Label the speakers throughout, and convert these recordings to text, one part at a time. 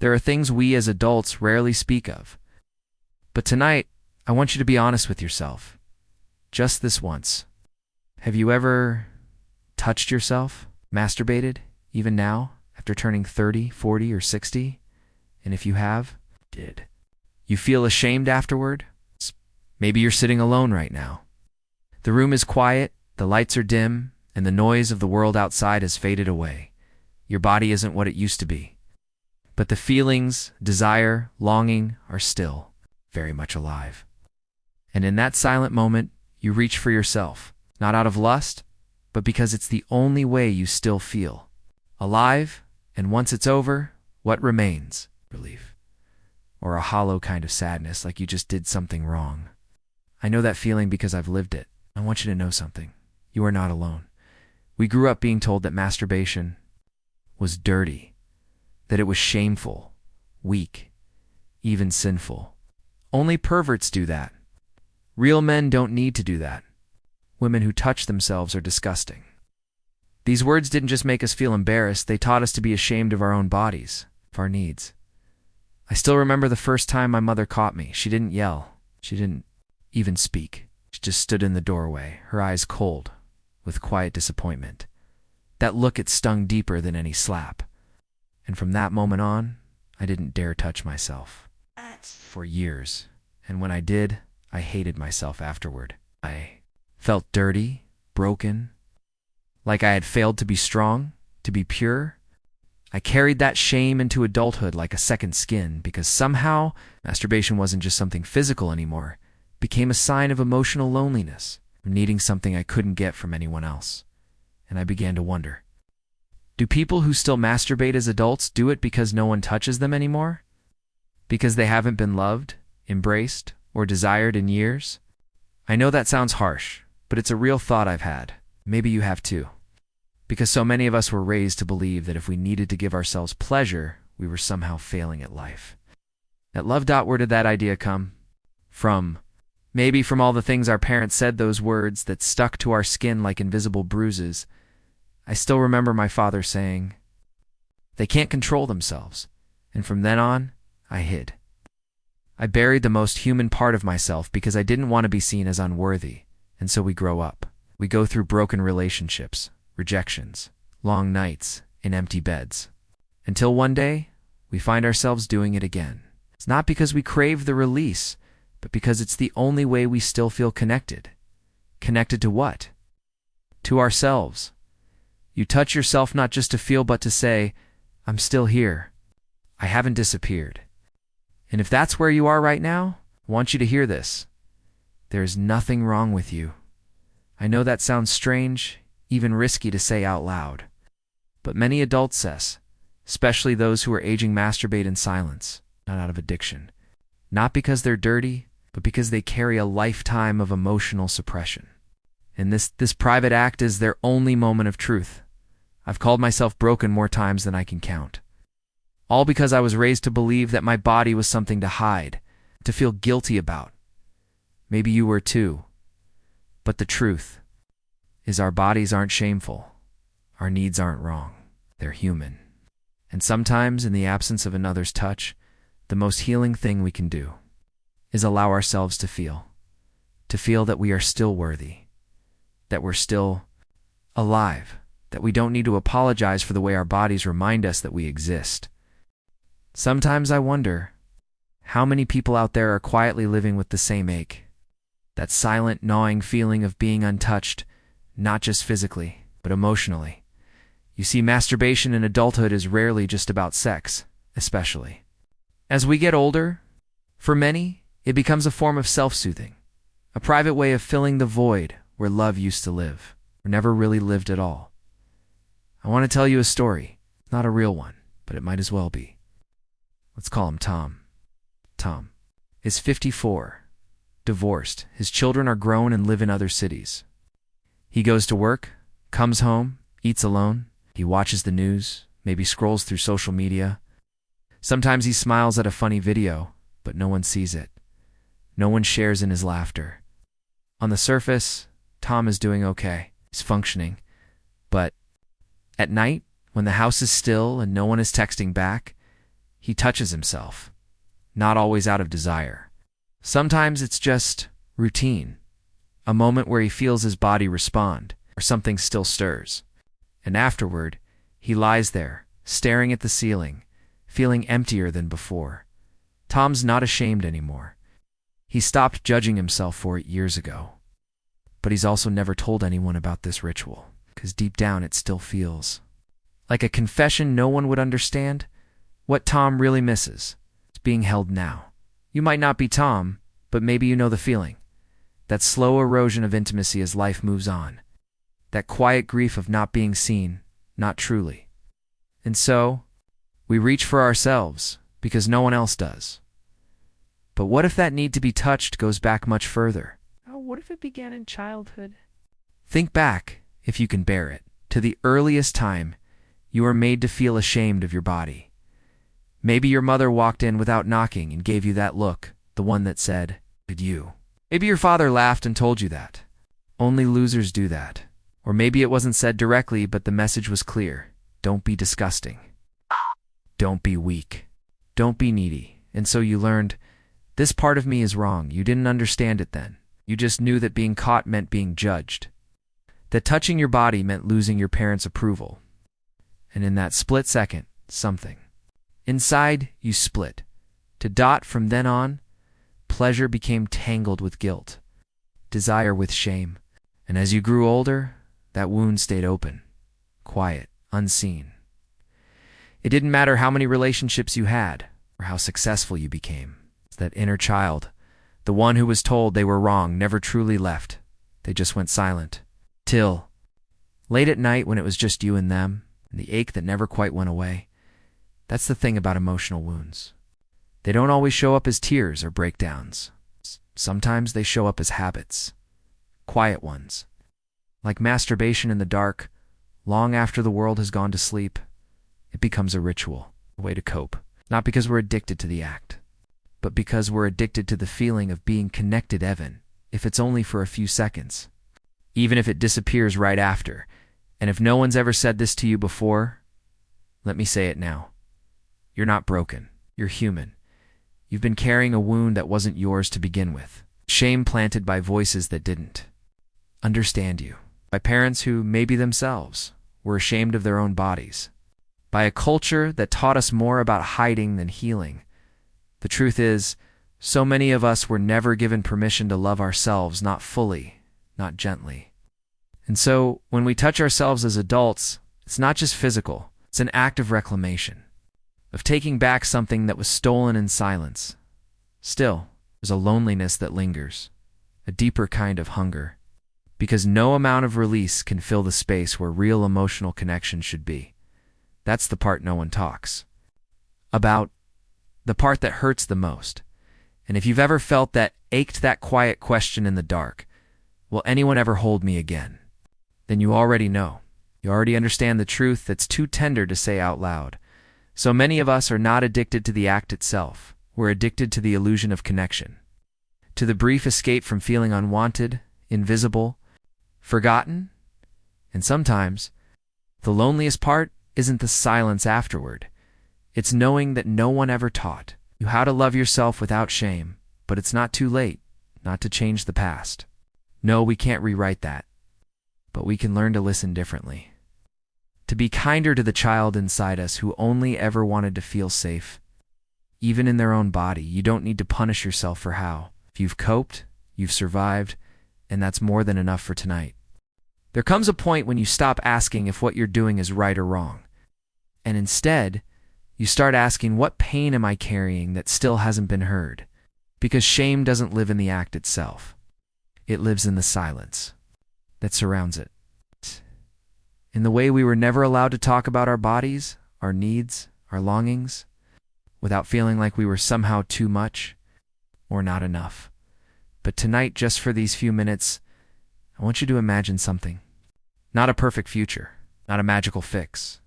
Speaker 1: There are things we as adults rarely speak of. But tonight, I want you to be honest with yourself. Just this once. Have you ever touched yourself? Masturbated? Even now? After turning 30, 40, or 60? And if you have, did you feel ashamed afterward? Maybe you're sitting alone right now. The room is quiet, the lights are dim, and the noise of the world outside has faded away. Your body isn't what it used to be. But the feelings, desire, longing are still very much alive. And in that silent moment, you reach for yourself, not out of lust, but because it's the only way you still feel alive. And once it's over, what remains? Relief. Or a hollow kind of sadness, like you just did something wrong. I know that feeling because I've lived it. I want you to know something. You are not alone. We grew up being told that masturbation was dirty, that it was shameful, weak, even sinful. Only perverts do that. Real men don't need to do that. Women who touch themselves are disgusting. These words didn't just make us feel embarrassed, they taught us to be ashamed of our own bodies, of our needs. I still remember the first time my mother caught me. She didn't yell. She didn't even speak. She just stood in the doorway, her eyes cold, with quiet disappointment. That look, it stung deeper than any slap. And from that moment on, I didn't dare touch myself. For years. And when I did, I hated myself afterward. I felt dirty, broken, like I had failed to be strong, to be pure. I carried that shame into adulthood like a second skin because somehow masturbation wasn't just something physical anymore. It became a sign of emotional loneliness, of needing something I couldn't get from anyone else. And I began to wonder, do people who still masturbate as adults do it because no one touches them anymore? Because they haven't been loved, embraced, or desired in years? I know that sounds harsh, but it's a real thought I've had. Maybe you have too. Because so many of us were raised to believe that if we needed to give ourselves pleasure, we were somehow failing at life. At Love. Where did that idea come from? Maybe from all the things our parents said, those words that stuck to our skin like invisible bruises. I still remember my father saying, "They can't control themselves." And from then on, I hid. I buried the most human part of myself because I didn't want to be seen as unworthy. And so we grow up. We go through broken relationships, rejections, long nights, in empty beds. Until one day, we find ourselves doing it again. It's not because we crave the release, but because it's the only way we still feel connected. Connected to what? To ourselves. You touch yourself not just to feel, but to say, "I'm still here. I haven't disappeared." And if that's where you are right now, I want you to hear this. There is nothing wrong with you. I know that sounds strange, even risky to say out loud. But many adults, especially those who are aging, masturbate in silence, not out of addiction. Not because they're dirty, but because they carry a lifetime of emotional suppression. And this private act is their only moment of truth. I've called myself broken more times than I can count. All because I was raised to believe that my body was something to hide, to feel guilty about. Maybe you were too. But the truth is our bodies aren't shameful. Our needs aren't wrong. They're human. And sometimes, in the absence of another's touch, the most healing thing we can do is allow ourselves to feel that we are still worthy, that we're still alive, that we don't need to apologize for the way our bodies remind us that we exist. Sometimes I wonder how many people out there are quietly living with the same ache, that silent, gnawing feeling of being untouched, not just physically, but emotionally. You see, masturbation in adulthood is rarely just about sex, especially. As we get older, for many, it becomes a form of self-soothing, a private way of filling the void where love used to live, or never really lived at all. I want to tell you a story, not a real one, but it might as well be. Let's call him Tom. Tom is 54, divorced. His children are grown and live in other cities. He goes to work, comes home, eats alone. He watches the news, maybe scrolls through social media. Sometimes he smiles at a funny video, but no one sees it. No one shares in his laughter. On the surface, Tom is doing okay. He's functioning. But at night, when the house is still and no one is texting back, he touches himself, not always out of desire. Sometimes it's just routine, a moment where he feels his body respond, or something still stirs. And afterward, he lies there, staring at the ceiling, feeling emptier than before. Tom's not ashamed anymore. He stopped judging himself for it years ago. But he's also never told anyone about this ritual, because deep down it still feels like a confession no one would understand. What Tom really misses is being held now. You might not be Tom, but maybe you know the feeling. That slow erosion of intimacy as life moves on. That quiet grief of not being seen, not truly. And so, we reach for ourselves, because no one else does. But what if that need to be touched goes back much further?
Speaker 2: Oh, what if it began in childhood?
Speaker 1: Think back, if you can bear it, to the earliest time you were made to feel ashamed of your body. Maybe your mother walked in without knocking and gave you that look, the one that said, "Did you?" Maybe your father laughed and told you that. Only losers do that. Or maybe it wasn't said directly, but the message was clear. Don't be disgusting. Don't be weak. Don't be needy. And so you learned, this part of me is wrong. You didn't understand it then. You just knew that being caught meant being judged. That touching your body meant losing your parents' approval. And in that split second, something inside you split. To dot from then on, pleasure became tangled with guilt, desire with shame. And as you grew older, that wound stayed open, quiet, unseen. It didn't matter how many relationships you had or how successful you became. That inner child, the one who was told they were wrong, never truly left. They just went silent. Till, late at night when it was just you and them, and the ache that never quite went away. That's the thing about emotional wounds. They don't always show up as tears or breakdowns. Sometimes they show up as habits. Quiet ones. Like masturbation in the dark, long after the world has gone to sleep. It becomes a ritual, a way to cope. Not because we're addicted to the act, but because we're addicted to the feeling of being connected, even if it's only for a few seconds. Even if it disappears right after. And if no one's ever said this to you before, let me say it now. You're not broken. You're human. You've been carrying a wound that wasn't yours to begin with. Shame planted by voices that didn't understand you. By parents who, maybe themselves, were ashamed of their own bodies. By a culture that taught us more about hiding than healing. The truth is, so many of us were never given permission to love ourselves, not fully, not gently. And so, when we touch ourselves as adults, it's not just physical, it's an act of reclamation, of taking back something that was stolen in silence. Still, there's a loneliness that lingers, a deeper kind of hunger, because no amount of release can fill the space where real emotional connection should be. That's the part no one talks about, the part that hurts the most. And if you've ever felt that, ached that quiet question in the dark, will anyone ever hold me again? Then you already know. You already understand the truth that's too tender to say out loud. So many of us are not addicted to the act itself. We're addicted to the illusion of connection, to the brief escape from feeling unwanted, invisible, forgotten. And sometimes, the loneliest part isn't the silence afterward. It's knowing that no one ever taught you how to love yourself without shame, but it's not too late not to change the past. No, we can't rewrite that, but we can learn to listen differently. To be kinder to the child inside us who only ever wanted to feel safe. Even in their own body, you don't need to punish yourself for how. If you've coped, you've survived, and that's more than enough for tonight. There comes a point when you stop asking if what you're doing is right or wrong, and instead, you start asking, what pain am I carrying that still hasn't been heard? Because shame doesn't live in the act itself. It lives in the silence that surrounds it. In the way we were never allowed to talk about our bodies, our needs, our longings, without feeling like we were somehow too much or not enough. But tonight, just for these few minutes, I want you to imagine something. Not a perfect future, not a magical fix.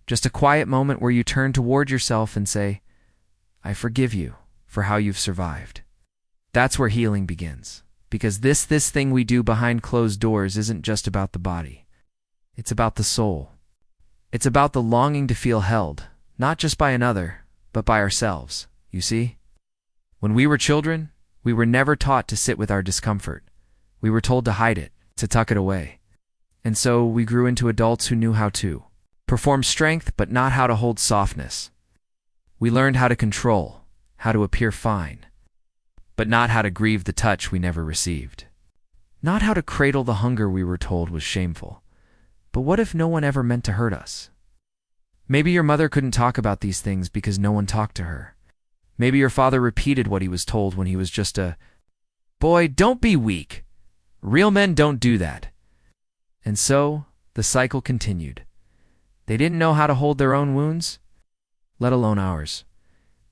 Speaker 1: Just a quiet moment where you turn toward yourself and say, I forgive you for how you've survived. That's where healing begins. Because this thing we do behind closed doors isn't just about the body. It's about the soul. It's about the longing to feel held, not just by another, but by ourselves, you see? When we were children, we were never taught to sit with our discomfort. We were told to hide it, to tuck it away. And so we grew into adults who knew how to perform strength, but not how to hold softness. We learned how to control, how to appear fine, but not how to grieve the touch we never received. Not how to cradle the hunger we were told was shameful. But what if no one ever meant to hurt us? Maybe your mother couldn't talk about these things because no one talked to her. Maybe your father repeated what he was told when he was just a boy. Don't be weak. Real men don't do that. And so the cycle continued. They didn't know how to hold their own wounds, let alone ours.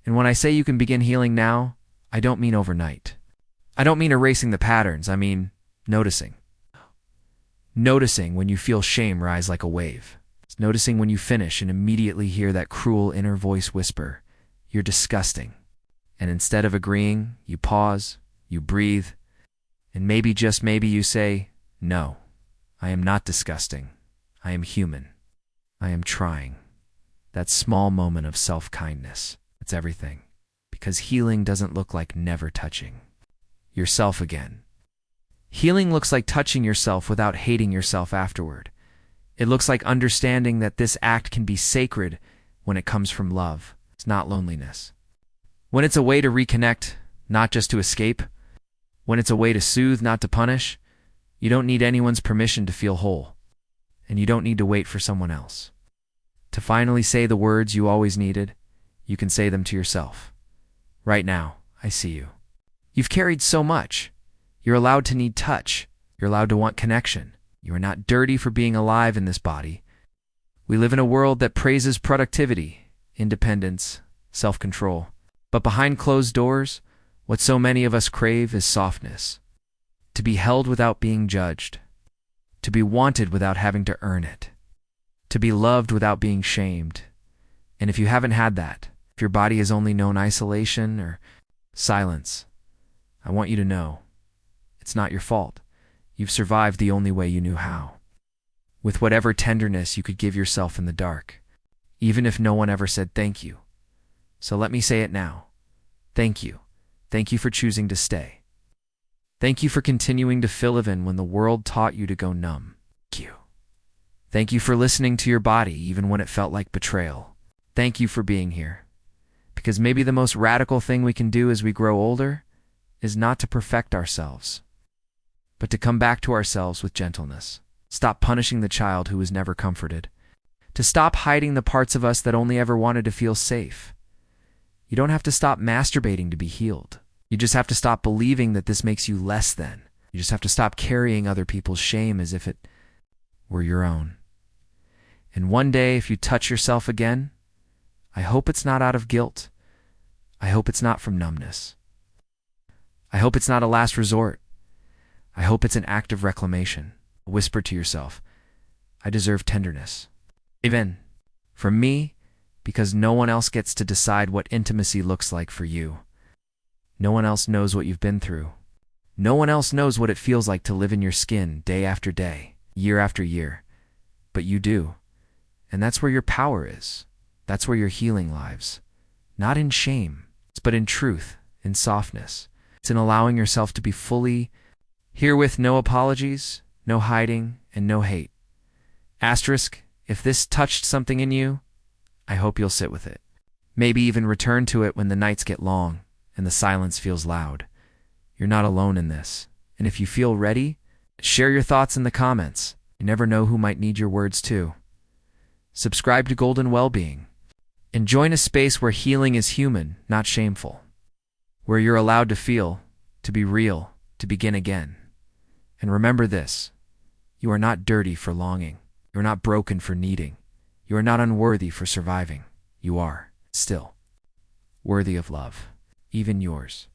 Speaker 1: And when I say you can begin healing now, I don't mean overnight. I don't mean erasing the patterns. I mean noticing. Noticing when you feel shame rise like a wave. It's noticing when you finish and immediately hear that cruel inner voice whisper, "You're disgusting." And instead of agreeing, you pause, you breathe, and maybe, just maybe, you say, "No, I am not disgusting. I am human. I am trying." That small moment of self-kindness, it's everything. Because healing doesn't look like never touching yourself again. Healing looks like touching yourself without hating yourself afterward. It looks like understanding that this act can be sacred when it comes from love. It's not loneliness. When it's a way to reconnect, not just to escape. When it's a way to soothe, not to punish. You don't need anyone's permission to feel whole. And you don't need to wait for someone else to finally say the words you always needed. You can say them to yourself. Right now, I see you. You've carried so much. You're allowed to need touch. You're allowed to want connection. You are not dirty for being alive in this body. We live in a world that praises productivity, independence, self-control. But behind closed doors, what so many of us crave is softness. To be held without being judged. To be wanted without having to earn it. To be loved without being shamed. And if you haven't had that, if your body has only known isolation or silence, I want you to know, it's not your fault. You've survived the only way you knew how. With whatever tenderness you could give yourself in the dark, even if no one ever said thank you. So let me say it now. Thank you. Thank you for choosing to stay. Thank you for continuing to fill in when the world taught you to go numb. Thank you. Thank you for listening to your body even when it felt like betrayal. Thank you for being here. Because maybe the most radical thing we can do as we grow older is not to perfect ourselves, but to come back to ourselves with gentleness. Stop punishing the child who was never comforted. To stop hiding the parts of us that only ever wanted to feel safe. You don't have to stop masturbating to be healed. You just have to stop believing that this makes you less than. You just have to stop carrying other people's shame as if it were your own. And one day, if you touch yourself again, I hope it's not out of guilt. I hope it's not from numbness. I hope it's not a last resort. I hope it's an act of reclamation. Whisper to yourself, I deserve tenderness. Even from me, because no one else gets to decide what intimacy looks like for you. No one else knows what you've been through. No one else knows what it feels like to live in your skin day after day, year after year. But you do. And that's where your power is. That's where your healing lives. Not in shame, but in truth, in softness. It's in allowing yourself to be fully here with no apologies, no hiding, and no hate. Asterisk, if this touched something in you, I hope you'll sit with it. Maybe even return to it when the nights get long and the silence feels loud. You're not alone in this. And if you feel ready, share your thoughts in the comments. You never know who might need your words too. Subscribe to Golden Wellbeing and join a space where healing is human, not shameful. Where you're allowed to feel, to be real, to begin again. And remember this, you are not dirty for longing. You are not broken for needing. You are not unworthy for surviving. You are, still, worthy of love, even yours.